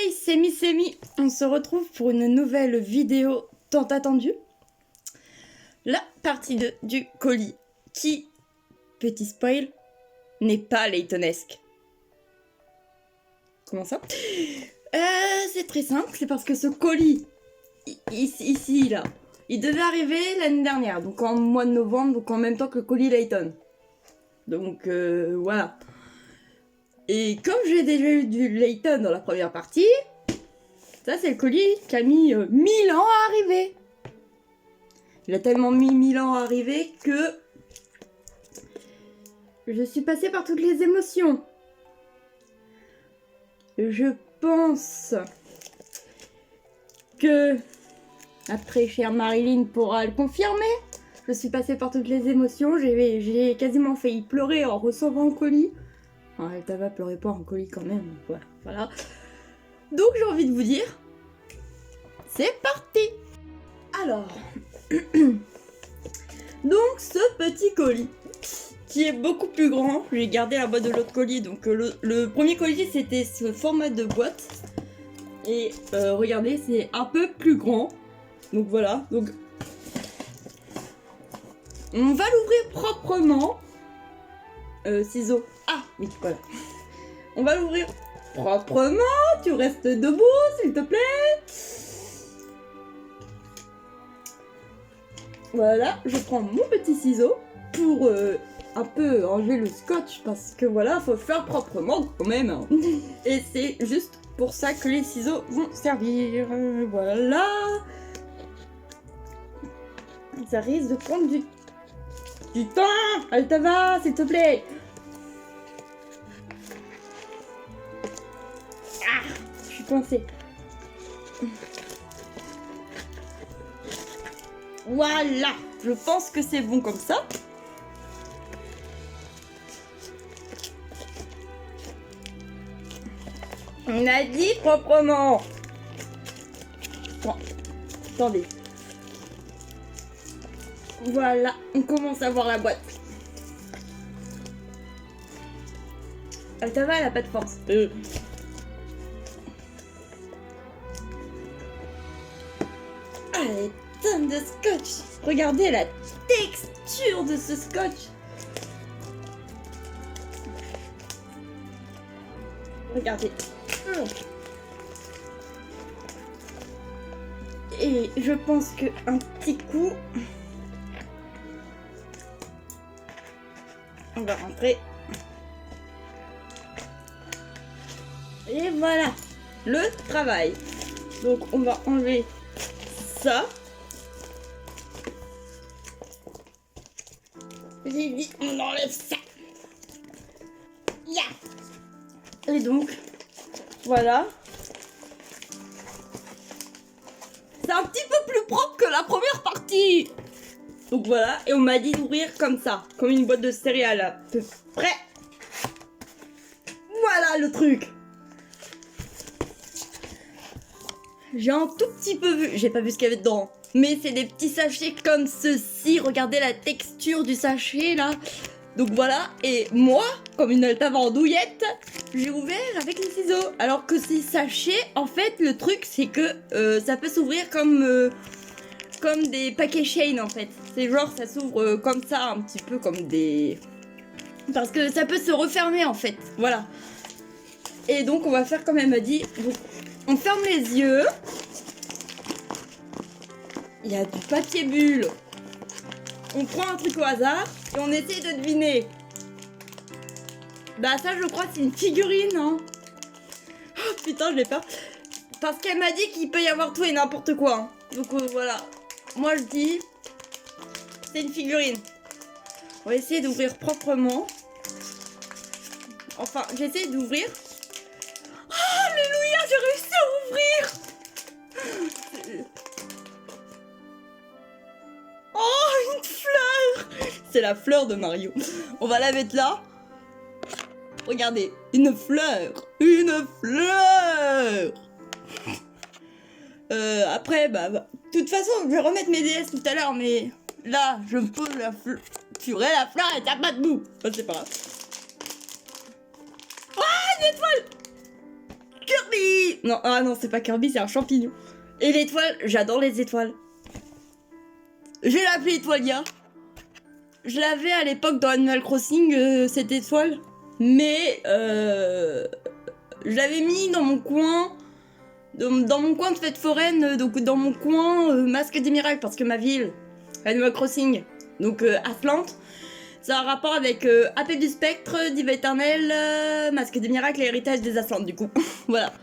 Hey, c'est Mi, on se retrouve pour une nouvelle vidéo tant attendue. La partie 2 du colis qui, petit spoil, n'est pas Laytonesque. Comment ça? C'est très simple, c'est parce que ce colis, ici, là, il devait arriver l'année dernière, donc en mois de novembre, donc en même temps que le colis Layton. Donc voilà. Et comme j'ai déjà eu du Layton dans la première partie, ça c'est le colis qui a mis 1000 ans à arriver. Il a tellement mis 1000 ans à arriver que je suis passée par toutes les émotions. Je pense que après chère Marilyn pourra le confirmer. Je suis passée par toutes les émotions. J'ai quasiment failli pleurer en recevant le colis. Elle va pleurer pas en colis quand même. Voilà. Donc j'ai envie de vous dire, c'est parti. Alors, donc ce petit colis qui est beaucoup plus grand. J'ai gardé la boîte de l'autre colis. Donc le premier colis c'était ce format de boîte. Et regardez, c'est un peu plus grand. Donc voilà. Donc on va l'ouvrir proprement. Ciseaux. Ah oui, voilà. On va l'ouvrir proprement. Tu restes debout, s'il te plaît. Voilà, je prends mon petit ciseau pour un peu enlever le scotch parce que voilà, faut faire proprement quand même. Hein. Et c'est juste pour ça que les ciseaux vont servir. Voilà. Ça risque de prendre du temps. Altava, s'il te plaît. Ah, je suis coincée. Voilà, je pense que c'est bon comme ça. On a dit proprement. Bon, attendez. Voilà, on commence à voir la boîte. Altava, elle a pas de force. Allez, tonne de scotch. Regardez la texture de ce scotch. Regardez. Et je pense que un petit coup, on va rentrer. Et voilà, le travail. Donc on va enlever ça. J'ai dit on enlève ça. Yeah. Et donc voilà. C'est un petit peu plus propre que la première partie. Donc voilà, et on m'a dit d'ouvrir comme ça, comme une boîte de céréales à peu près. Voilà le truc. J'ai un tout petit peu vu, j'ai pas vu ce qu'il y avait dedans, mais c'est des petits sachets comme ceci. Regardez la texture du sachet là. Donc voilà, et moi, comme une Altava andouillette, j'ai ouvert avec les ciseaux. Alors que ces sachets, en fait, le truc c'est que ça peut s'ouvrir comme des paquets Shane en fait. C'est genre ça s'ouvre comme ça, un petit peu comme des... Parce que ça peut se refermer en fait, voilà. Et donc on va faire comme elle m'a dit. Donc, on ferme les yeux. Il y a du papier bulle. On prend un truc au hasard et on essaye de deviner. Bah ça je crois c'est une figurine hein. Oh putain je l'ai peur. Parce qu'elle m'a dit qu'il peut y avoir tout et n'importe quoi hein. Donc voilà. Moi je dis c'est une figurine. On va essayer d'ouvrir proprement. Enfin j'essaie d'ouvrir. Oh, alléluia, j'ai réussi à ouvrir. Oh, une fleur. C'est la fleur de Mario. On va la mettre là. Regardez, une fleur. Une fleur. Après, de toute façon, je vais remettre mes DS tout à l'heure, mais là, je me pose la fleur. Purée, la fleur, elle tient pas debout. Enfin, c'est pas grave. Ah, une étoile. Kirby. Non, ah non, c'est pas Kirby, c'est un champignon. Et l'étoile, j'adore les étoiles. Je vais l'appeler Étoilia. Je l'avais à l'époque dans Animal Crossing, cette étoile. Mais je l'avais mis dans mon coin. Dans mon coin de fête foraine, donc dans mon coin Masque des Miracles, parce que ma ville, Animal Crossing, donc Atlante, ça a un rapport avec Appel du Spectre, Diva Éternelle, Masque des Miracles et Héritage des Atlantes, du coup. Voilà.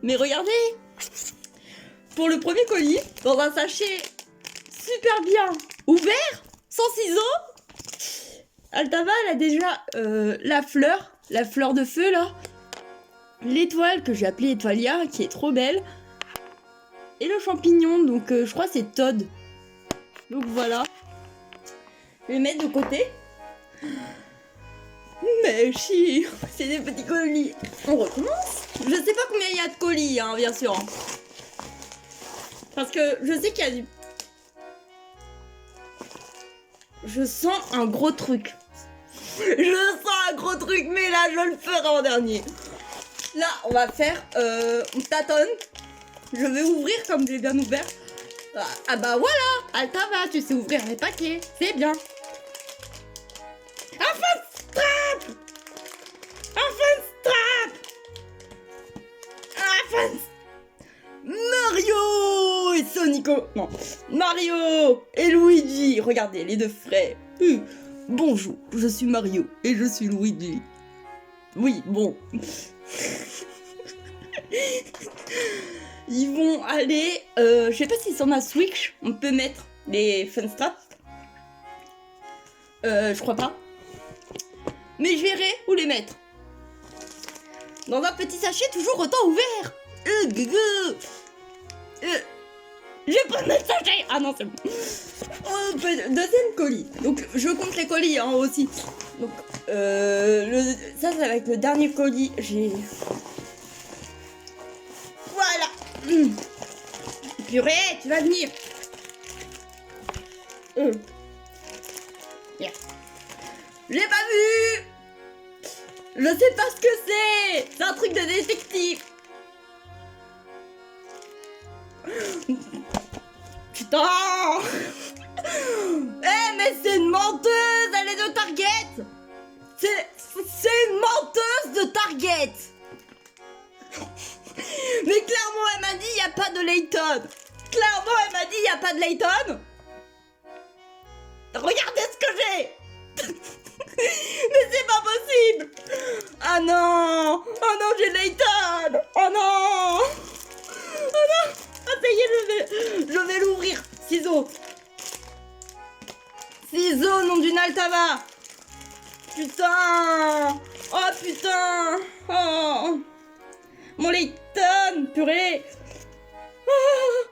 Mais regardez, pour le premier colis, dans un sachet super bien ouvert, sans ciseaux, Altava, elle a déjà la fleur de feu là, l'étoile que j'ai appelée Étoilia, qui est trop belle, et le champignon, donc je crois que c'est Todd. Donc voilà. Je vais les mettre de côté. Mais si, c'est des petits colis. On recommence. Je sais pas combien il y a de colis, hein, bien sûr. Parce que je sais qu'il y a du... Je sens un gros truc. Je sens un gros truc, mais là, je le ferai en dernier. Là, on va faire... on tâtonne. Je vais ouvrir comme j'ai bien ouvert. Ah bah voilà, Altava, tu sais ouvrir les paquets. C'est bien. Un fun strap. Un fun strap. Un fun... Mario et Sonico. Non, Mario et Luigi. Regardez, les deux frères. Bonjour, je suis Mario et je suis Luigi. Oui, bon. Ils vont aller... je sais pas si sur ma Switch, on peut mettre des fun straps. Je crois pas. Mais je verrai où les mettre. Dans un petit sachet toujours autant ouvert. Je vais prendre le sachet. Ah non, c'est bon. Deuxième colis. Donc, je compte les colis hein, aussi. Donc, ça, c'est avec le dernier colis. J'ai... Voilà. Purée, tu vas venir. Yeah. J'ai pas vu. Je sais pas ce que c'est. C'est un truc de détective. Putain. Eh mais c'est une menteuse. Elle est de Target. C'est une menteuse de Target. Mais clairement elle m'a dit il y a pas de Layton. Clairement elle m'a dit il y a pas de Layton. Regardez ce que j'ai. Mais c'est pas possible. Ah non. Oh non, j'ai Layton. Oh non. Oh non. Ah ça y est, je vais l'ouvrir. Ciseaux. Ciseaux, nom d'une Altava. Putain. Oh putain. Oh. Mon Layton. Purée. Oh.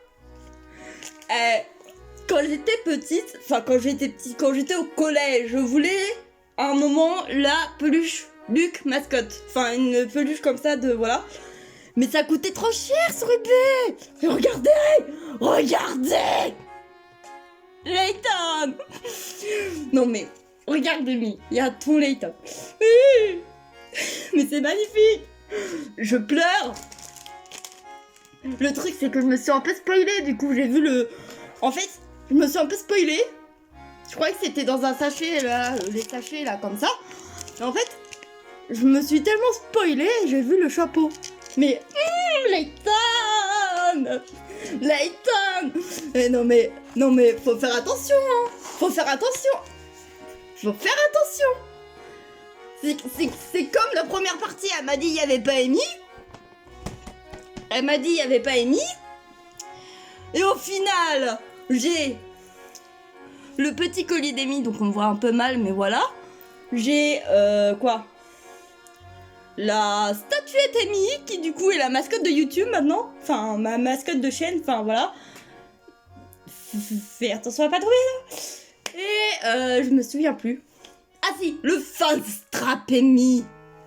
Quand j'étais petite, enfin quand j'étais au collège, je voulais à un moment la peluche Luc mascotte. Enfin une peluche comme ça de voilà. Mais ça coûtait trop cher sur eBay. Et regardez. Regardez Layton. Non mais regardez-moi, il y a ton Layton. Mais c'est magnifique. Je pleure. Le truc c'est que je me suis un peu spoilée, du coup j'ai vu le... En fait, je me suis un peu spoilée. Je croyais que c'était dans un sachet là, les sachets là comme ça. Et en fait, je me suis tellement spoilée, j'ai vu le chapeau. Mais Layton. Mais non mais faut faire attention hein. Faut faire attention. C'est comme la première partie, elle m'a dit il y avait pas Amy. Et au final, j'ai le petit colis d'Amy, donc on voit un peu mal, mais voilà. J'ai quoi, la statuette Amy, qui du coup est la mascotte de YouTube maintenant. Enfin, ma mascotte de chaîne, enfin voilà. Fais attention à pas tomber là. Et je me souviens plus. Ah si, le fun strap Amy,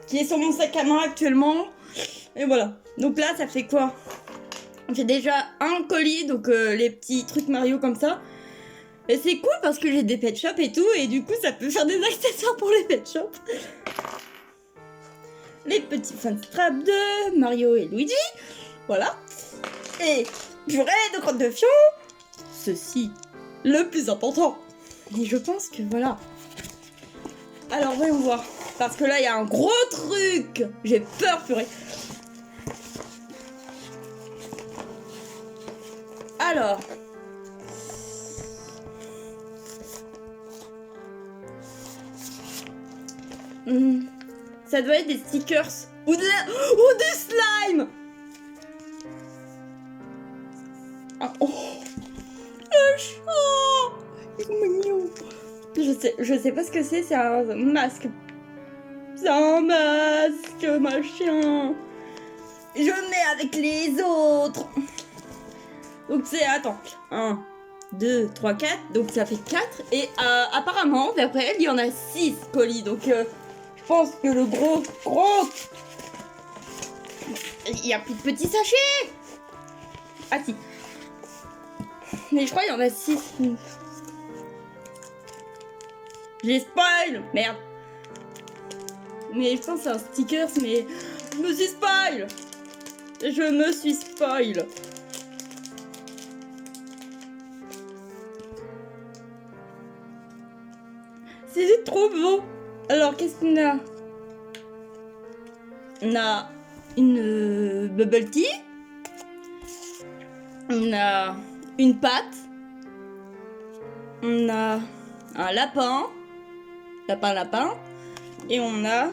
qui est sur mon sac à main actuellement. Et voilà. Donc là, ça fait quoi? J'ai déjà un colis, donc les petits trucs Mario comme ça. Et c'est cool parce que j'ai des pet shops et tout, et du coup ça peut faire des accessoires pour les pet shops. Les petits fun straps de Mario et Luigi. Voilà. Et purée de crottes de fion. Ceci, le plus important. Et je pense que voilà. Alors voyons voir. Parce que là il y a un gros truc. J'ai peur, purée. Alors. Ça doit être des stickers. Ou des slime. Ah, oh. Le chat. Il est mignon. Je sais pas ce que c'est un masque. C'est un masque, machin. Je mets avec les autres. Donc c'est, attends, 1, 2, 3, 4. Donc ça fait 4. Et apparemment, d'après elle, il y en a 6 colis. Donc je pense que le gros... Il y a plus de petits sachets. Ah si. Mais je crois qu'il y en a 6. J'ai spoil. Merde. Mais je pense que c'est un sticker, mais je me suis spoil. Je me suis spoil. C'est trop beau. Alors, qu'est-ce qu'on a? On a une bubble tea. On a une pâte. On a un lapin. Lapin. Et on a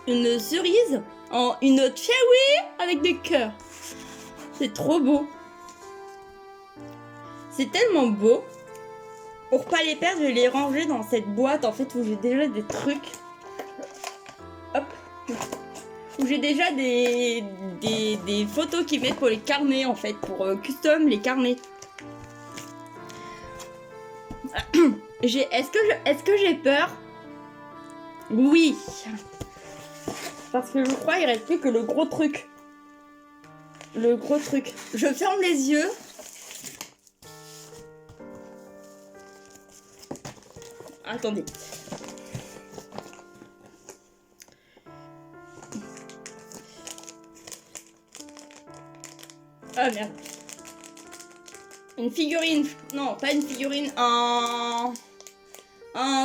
une cerise en une cherry avec des cœurs. C'est trop beau. C'est tellement beau. Pour pas les perdre, je vais les ranger dans cette boîte en fait où j'ai déjà des trucs. Hop. Où j'ai déjà des photos qu'ils mettent pour les carnets en fait, pour custom les carnets. Est-ce que j'ai peur? Oui. Parce que je crois qu'il reste plus que le gros truc. Le gros truc. Je ferme les yeux. Attendez. Ah merde. Une figurine. Non, pas une figurine. Un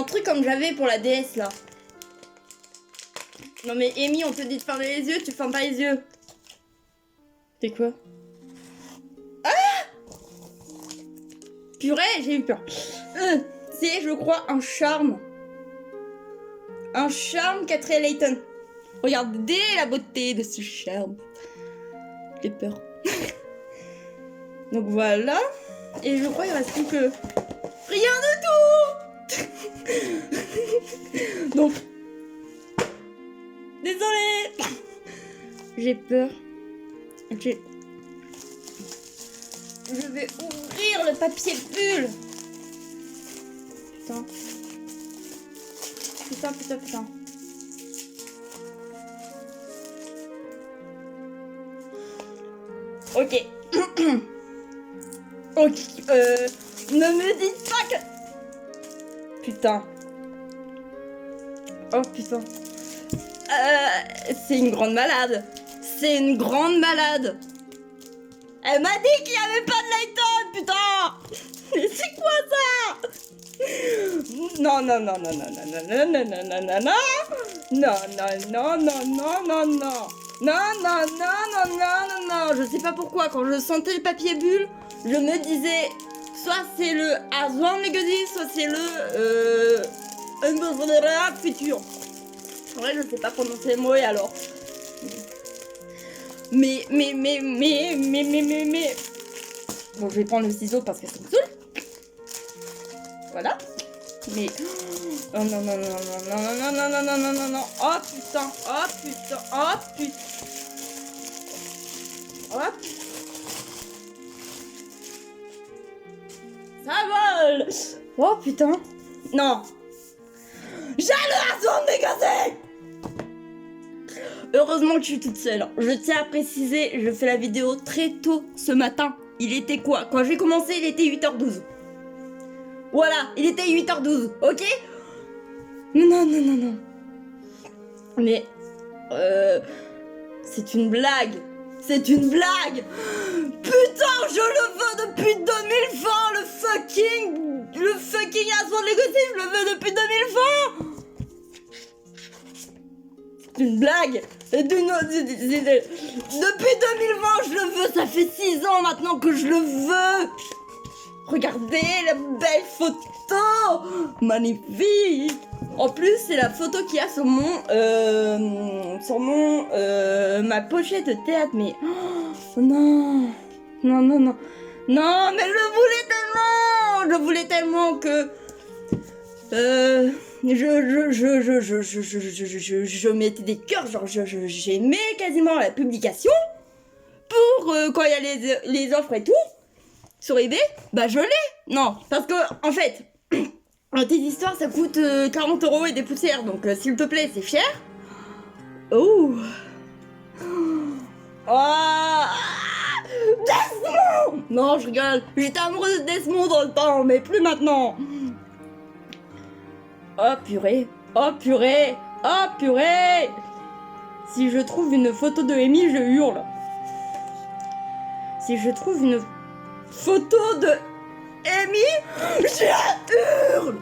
truc comme j'avais pour la DS là. Non mais Amy, on te dit de fermer les yeux, tu fermes pas les yeux. C'est quoi? Ah! Purée, j'ai eu peur. C'est, je crois, un charme. Un charme Catherine Layton. Regardez la beauté de ce charme. J'ai peur. Donc voilà. Et je crois qu'il reste plus que... rien de tout. Donc... désolée. J'ai peur. Je vais ouvrir le papier bulle. Putain. Ok. Ok. Ne me dites pas que... putain. Oh putain. C'est une grande malade. C'est une grande malade. Elle m'a dit qu'il n'y avait pas de Layton, putain. Mais c'est quoi ça? Non. Non. Je sais pas pourquoi, quand je sentais le papier bulle, je me disais, soit c'est le Aswan Legacy, soit c'est le futur. En vrai, je sais pas prononcer les mots et alors. Mais. Bon, je vais prendre le ciseau parce que ça me saoule. Voilà. Mais. Oh non. Oh putain. Ça vole. Oh putain. Non. J'ai le Aswan Legacy. Heureusement que je suis toute seule. Je tiens à préciser, je fais la vidéo très tôt ce matin. Il était quoi? Quand j'ai commencé, il était 8h12. Voilà, il était 8h12, ok? Non. Mais... C'est une blague. C'est une blague. Putain, je le veux depuis 2020, le fucking Asphalt Legacy, je le veux depuis 2020. C'est une blague. Depuis 2020, je le veux, ça fait 6 ans maintenant que je le veux. Regardez la belle photo. Magnifique. En plus, c'est la photo qu'il y a sur ma pochette de théâtre, mais non, non, mais je le voulais tellement que je mettais des cœurs, genre j'aimais quasiment la publication pour quand il y a les offres et tout sur eBay, bah je l'ai. Non, parce que en fait. Tes histoires ça coûte 40 € et des poussières, donc s'il te plaît, c'est cher. Oh, Desmond. Non, je rigole. J'étais amoureuse de Desmond dans le temps, mais plus maintenant. Oh purée, oh purée, oh purée. Si je trouve une photo de Amy, je hurle. Si je trouve une photo de Amy, je hurle.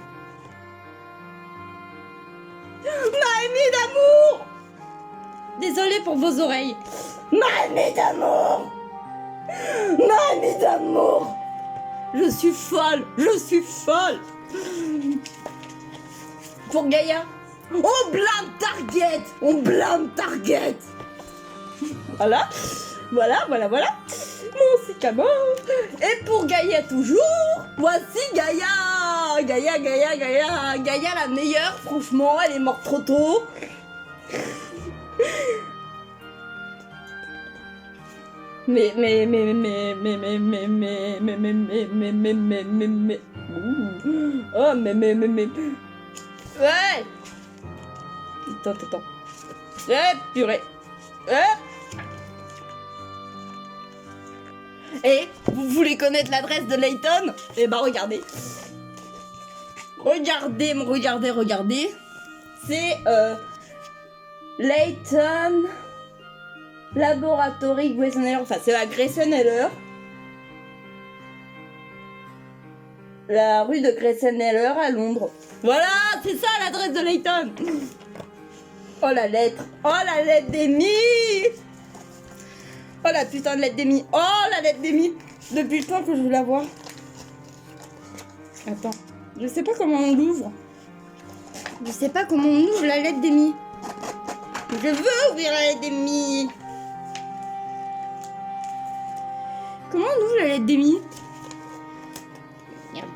Ma Amy d'amour. Désolée pour vos oreilles. Ma Amy d'amour. Ma Amy d'amour. Je suis folle. Je suis folle. Pour Gaïa. On blâme Target. On blâme Target. Voilà. Voilà. Mon sycamore. Et pour Gaïa toujours, voici Gaïa. Gaïa la meilleure, franchement, elle est morte trop tôt. Mais. Oh, mais. Ouais. Attends. Purée. Et vous voulez connaître l'adresse de Layton? Eh ben regardez. Regardez. C'est Layton Laboratory Grayson Heller. Enfin, c'est à Grayson Heller. La rue de Grayson Heller à Londres. Voilà, c'est ça l'adresse de Layton. Oh la lettre d'Amy. Oh la putain de lettre d'Amy. Oh la lettre d'Amy. Depuis le temps que je veux la voir. Attends. Je sais pas comment on l'ouvre. Je sais pas comment on ouvre la lettre d'Amy. Je veux ouvrir la lettre d'Amy. Comment on ouvre la lettre d'Amy? Merde.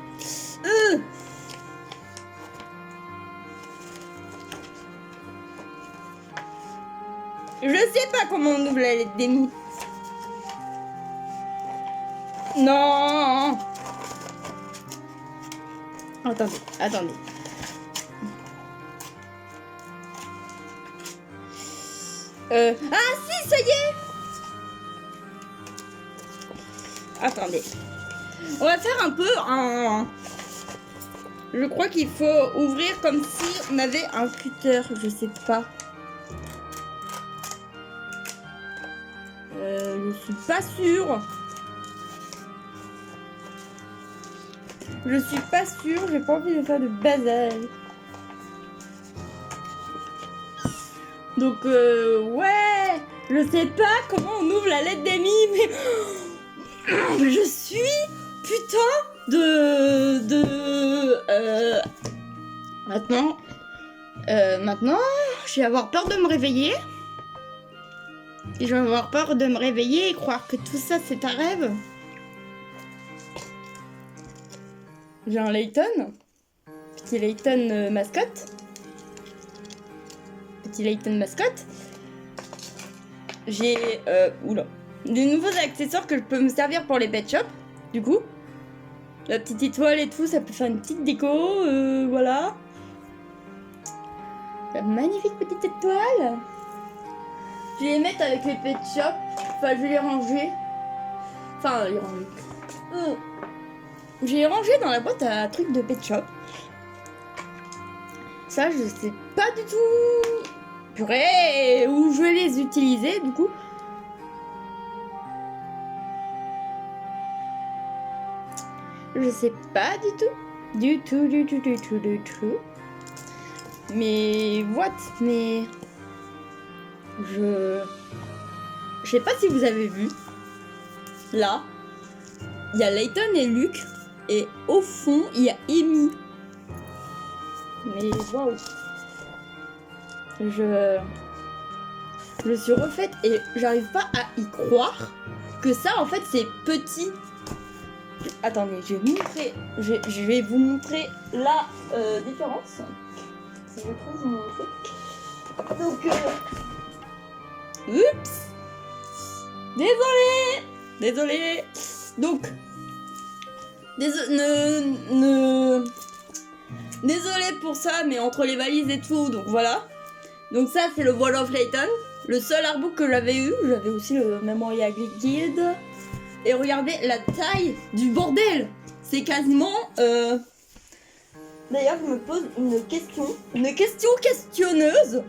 Je sais pas comment on ouvre la lettre d'Amy. Non. Attendez. Ah si, ça y est. Attendez. On va faire un peu un... Je crois qu'il faut ouvrir comme si on avait un cutter, je sais pas. Je suis pas sûre. J'ai pas envie de faire de bazar. Donc ouais, je sais pas comment on ouvre la lettre d'Amy, mais je suis putain maintenant, je vais avoir peur de me réveiller. Et je vais avoir peur de me réveiller et croire que tout ça c'est un rêve. J'ai un Layton. Petit Layton mascotte. J'ai des nouveaux accessoires que je peux me servir pour les pet shops. Du coup, la petite étoile et tout, ça peut faire une petite déco. Voilà. La magnifique petite étoile. Je vais les mettre avec les pet shops. Enfin, je vais les ranger. Je vais les ranger dans la boîte à trucs de pet shop. Ça, je sais pas du tout. purée, où je vais les utiliser du coup. Je sais pas du tout. Du tout. Mais what? Mais je sais pas si vous avez vu. Là, il y a Layton et Luke et au fond, il y a Amy. Mais waouh. Je suis refaite et j'arrive pas à y croire que ça en fait c'est petit. Attendez, je vais vous montrer la différence. Si je trouve mon truc. Donc, oups. Désolé. Donc, désolé pour ça, mais entre les valises et tout, donc voilà. Donc ça, c'est le Wall of Layton. Le seul artbook que j'avais eu. J'avais aussi le Memorial Guide. Et regardez la taille du bordel. C'est quasiment... D'ailleurs, je me pose une question. Une question questionneuse.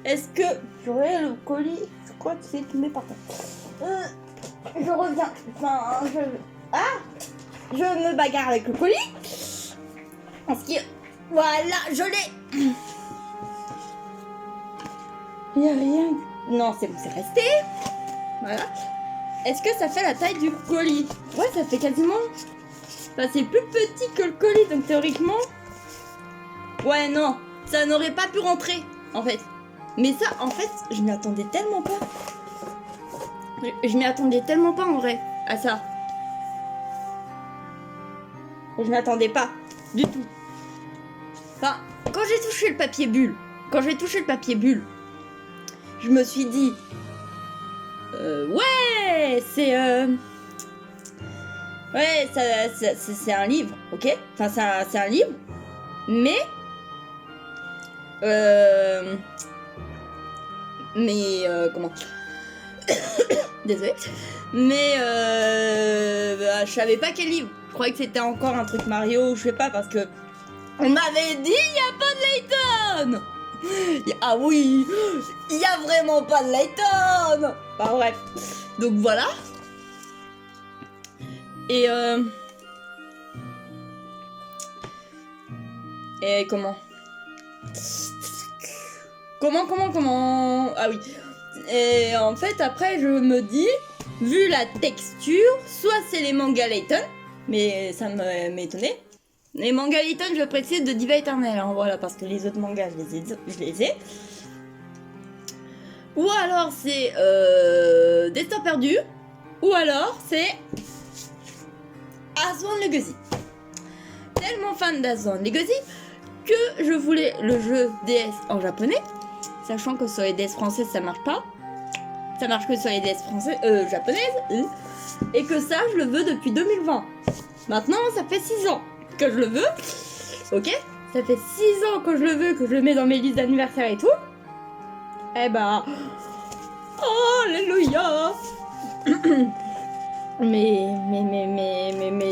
Est-ce que... J'aurais le colis... Je crois que c'est tombé par terre. Je reviens. Enfin, je me bagarre avec le colis. Parce que... Voilà, je l'ai. Il n'y a rien... Non, c'est bon, c'est resté. Voilà. Est-ce que ça fait la taille du colis? Ouais, ça fait quasiment... Enfin, c'est plus petit que le colis, donc théoriquement... Ouais, non, ça n'aurait pas pu rentrer, en fait. Mais ça, en fait, je m'y attendais tellement pas. Je m'y attendais tellement pas, en vrai, à ça. Je m'y attendais pas, du tout. Enfin, quand j'ai touché le papier bulle, je me suis dit... ouais, c'est ouais, c'est un livre, ok? Enfin, c'est un livre, mais comment? Désolée. Mais bah, je savais pas quel livre. Je croyais que c'était encore un truc Mario, je sais pas, parce que on m'avait dit il y a pas de Layton. Ah oui, il y a vraiment pas de Layton. Enfin bref. Donc voilà. Et comment? Ah oui. Et en fait, après, je me dis, vu la texture, soit c'est les mangas Layton, mais ça m'étonnait. Les mangas Layton, je précise de Diva Éternelle, hein, voilà, parce que les autres mangas, je les ai. Ou alors c'est Destin perdu, ou alors c'est Aswan Legacy. Tellement fan d'Aswan Legacy que je voulais le jeu DS en japonais, sachant que sur les DS françaises ça marche pas. Ça marche que sur les DS françaises, japonaises, et que ça je le veux depuis 2020. Maintenant ça fait 6 ans que je le veux, ok? Ça fait 6 ans que je le veux, que je le mets dans mes listes d'anniversaire et tout. Eh bah... Oh, alléluia. Mais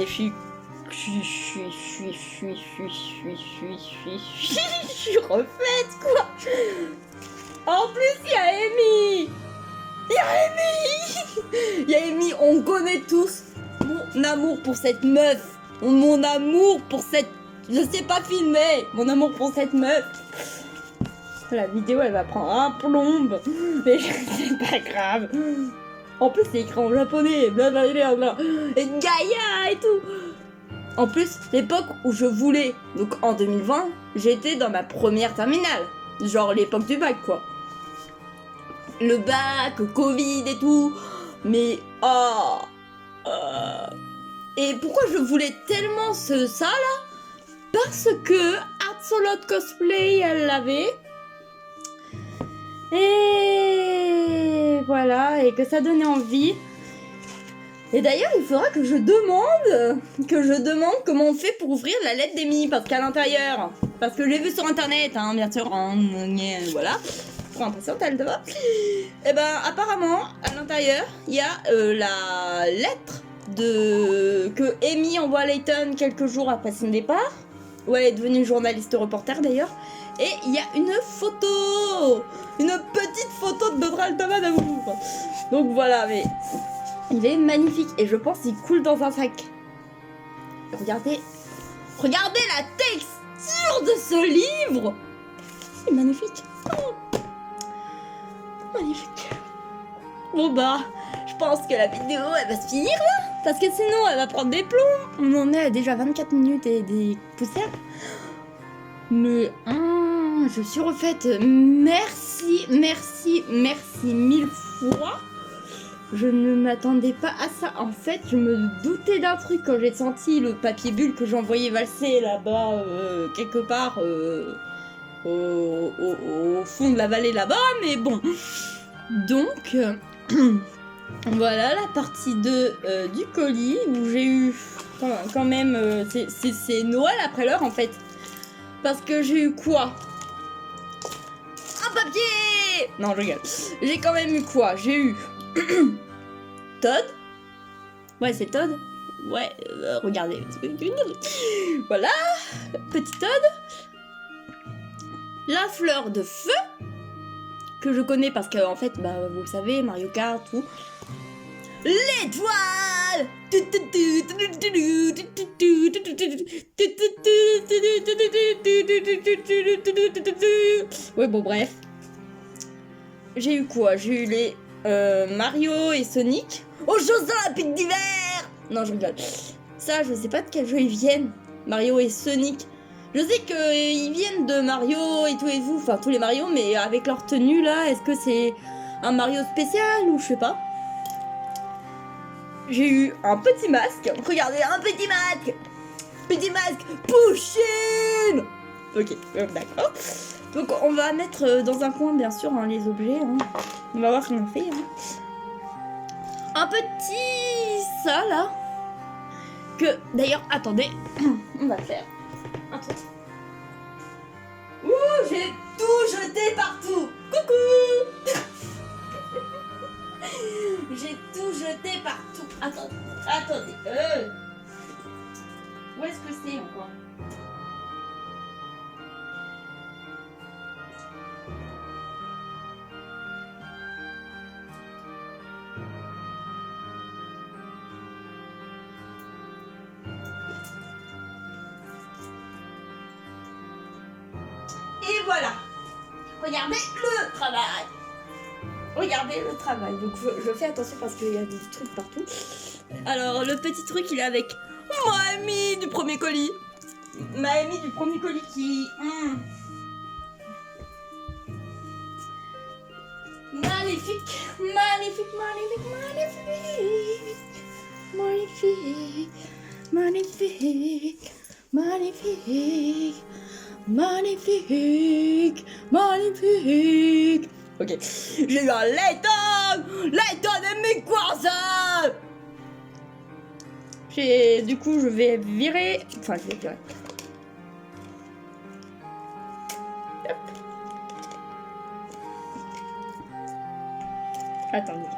je suis refaite, quoi. En plus, il y a Amy. Il y a Amy, on connaît tous mon amour pour cette meuf. Mon amour pour cette... Je sais pas filmer. Mon amour pour cette meuf. La vidéo, elle va prendre un plombe. Mais c'est pas grave. En plus, c'est écrit en japonais. Blablabla. Et Gaïa et tout. En plus, l'époque où je voulais, donc en 2020, j'étais dans ma première terminale. Genre l'époque du bac, quoi. Le bac, le Covid et tout. Mais, Et pourquoi je voulais tellement ça, là? Parce que Absolute Cosplay, elle l'avait. Et voilà, et que ça donnait envie. Et d'ailleurs, il faudra que je demande comment on fait pour ouvrir la lettre d'Amy, parce qu'à l'intérieur, parce que j'ai vu sur internet, hein, bien sûr, voilà, trop impatiente, elle te va. Et ben, apparemment, à l'intérieur, il y a la lettre que Amy envoie à Layton quelques jours après son départ, où elle est devenue journaliste reporter d'ailleurs, Et il y a une photo, une petite photo de notre Altama d'amour. Donc voilà, mais il est magnifique et je pense qu'il coule dans un sac. Regardez la texture de ce livre. C'est magnifique. Magnifique. Bon bah, je pense que la vidéo elle va se finir là, parce que sinon elle va prendre des plombs. On en est à déjà 24 minutes et des poussières. Mais je suis refaite. Merci mille fois. Je ne m'attendais pas à ça. En fait, je me doutais d'un truc quand j'ai senti le papier bulle que j'envoyais valser là-bas, quelque part au fond de la vallée là-bas. Mais bon. Donc, voilà la partie 2 du colis où j'ai eu quand même... c'est Noël après l'heure en fait. Parce que j'ai eu quoi? Un papier! Non, je rigole. J'ai quand même eu quoi? J'ai eu Todd. Ouais, c'est Todd. Ouais, regardez. Voilà, petit Todd. La fleur de feu. Que je connais parce que, en fait, bah, vous savez, Mario Kart, tout. L'étoile! Ouais, bon, bref. J'ai eu quoi? J'ai eu les Mario et Sonic aux Jeux Olympiques d'hiver! Non, je rigole. Ça, je sais pas de quel jeu ils viennent. Mario et Sonic. Je sais qu'ils viennent de Mario et tout, enfin tous les Mario, mais avec leur tenue là, est-ce que c'est un Mario spécial ou je sais pas? J'ai eu un petit masque. Regardez, un petit masque. Petit masque Pushing. Ok, d'accord. Donc on va mettre dans un coin bien sûr les objets. On va voir ce qu'on en fait. Un petit ça là. Que d'ailleurs, attendez, on va faire un truc. Ouh, j'ai tout jeté partout. Coucou. J'ai tout jeté partout. Attendez. Où est-ce que c'est encore? Et voilà. Regardez le travail. Regardez le travail. Donc je fais attention parce qu'il y a des trucs partout. Alors le petit truc il est avec Mamie du premier colis. Mamie du premier colis qui... Magnifique. Magnifique. Magnifique. Magnifique. Magnifique. Magnifique. Magnifique. Ok. J'ai eu un Layton. Layton et mes croissants. Du coup, je vais virer... Enfin, je vais virer. Hop. Attendez.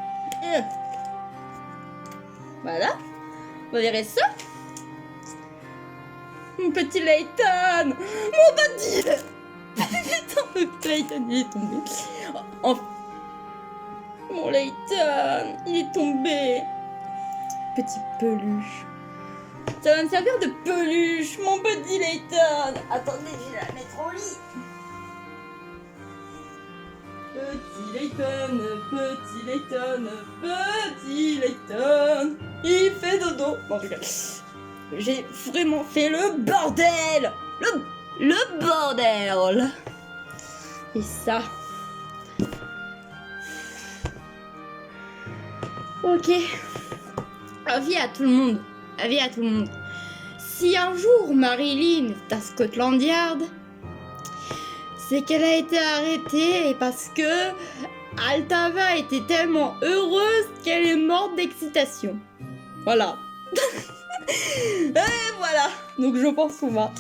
Voilà. On va virer ça. Mon petit Layton. Mon petit... Putain, le Layton, il est tombé. Mon Layton, il est tombé. Petit peluche. Ça va me servir de peluche, mon petit Layton. Attendez, je vais la mettre au lit. Petit Layton, petit Layton, petit Layton. Il fait dodo. Bon, en tout cas, j'ai vraiment fait le bordel. Le bordel. Et ça. Ok. Avis à tout le monde. Avis à tout le monde. Si un jour Marilyn est à Scotland Yard, c'est qu'elle a été arrêtée et parce que Altava était tellement heureuse qu'elle est morte d'excitation. Voilà. Et voilà. Donc je pense qu'on va...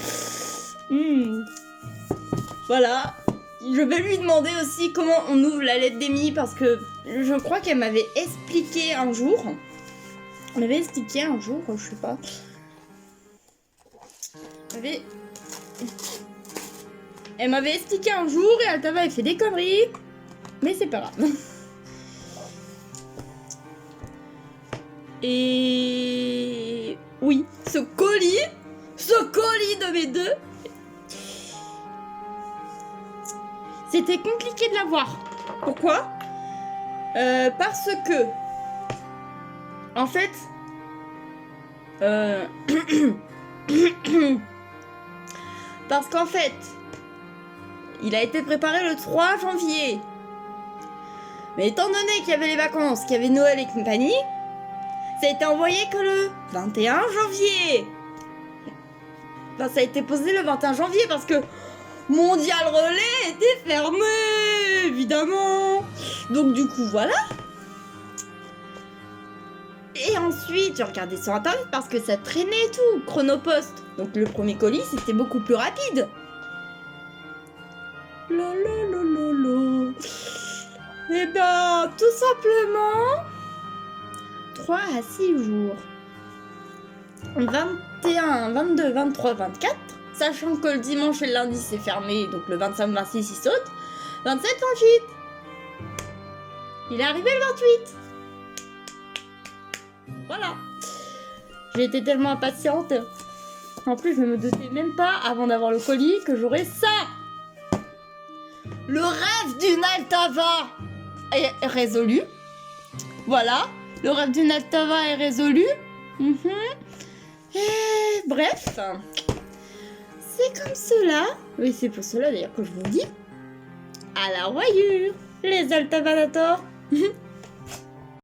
Voilà. Je vais lui demander aussi comment on ouvre la lettre d'Emmy parce que je crois qu'elle m'avait expliqué un jour. On m'avait expliqué un jour, je sais pas. Elle m'avait expliqué un jour et Altava avait fait des conneries. Mais c'est pas grave. Et... oui, ce colis de mes deux, c'était compliqué de l'avoir. Pourquoi? Parce que... en fait... parce qu'en fait... il a été préparé le 3 janvier. Mais étant donné qu'il y avait les vacances, qu'il y avait Noël et compagnie, ça a été envoyé que le 21 janvier. Enfin, ça a été posé le 21 janvier parce que Mondial Relais était fermé, évidemment. Donc du coup, voilà. Et ensuite, j'ai regardé sur internet parce que ça traînait et tout, Chronopost. Donc le premier colis, c'était beaucoup plus rapide. Lololololo. Eh ben, tout simplement, 3 à 6 jours. 21, 22, 23, 24. Sachant que le dimanche et le lundi, c'est fermé. Donc le 25, 26, il saute. 27, 28. Il est arrivé le 28. Voilà. J'ai été tellement impatiente. En plus, je me doutais même pas, avant d'avoir le colis, que j'aurais ça. Le rêve d'une Altava est résolu. Voilà, le rêve d'une Altava est résolu. Et bref, c'est comme cela. Oui, c'est pour cela d'ailleurs que je vous dis. À la voyure, les Altavalator.